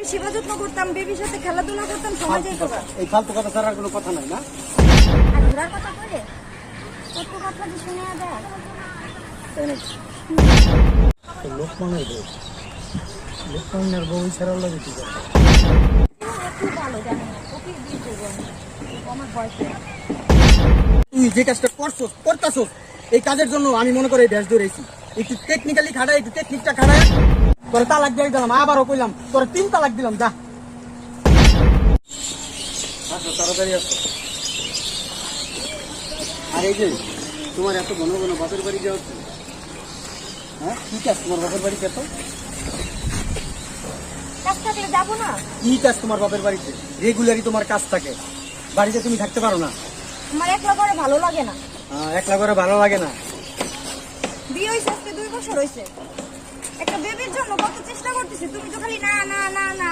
সেবা যত্ন করতাম, বেবির সাথে খেলাধুলা করতাম, সময় যেত না। এই ফালতু কথা ছাড়া আর কোনো কথা নাই না? আর ঘোরার কথা বলে কত কথা যে শুনে যায়। লোকমানের বউ, লোকমানের বউ ছাড়া লাগে কি কথা? খুব ভালো জানি না, ওকে বিয়ে করবো আমি। ও আমার বয়ফ্রেন্ড। তুই যে কাজটা করতাছস এই কাজের জন্য আমি মনে করি ড্যাশ ধরেছি। একটু টেকনিক্যালি খাটাই, একটু টেকনিকটা খাটাই তোর তালাক দিয়ে দিলাম, আবারও কইলাম তোর 3 তালাক দিলাম। যা তাড়াতাড়ি আসো। আর এই যে তোমার এত ঘন ঘন বাপের বাড়ি যাওয়া হচ্ছে, হ্যাঁ কি কাজ তোমার বাপের বাড়িতে? এত কাজ থাকলে যাবো না। কি কাজ তোমার বাপের বাড়িতে? রেগুলারই তোমার কাজ থাকে, বাড়িতে তুমি থাকতে পারো না? আমার একলা করে ভালো লাগে না। একলা করে ভালো লাগে না? বিয়ে হয়েছে আজকে 2 বছর হয়েছে। একটা বেবির জন্য কত চেষ্টা করতেছি, তুমি তো খালি না না না না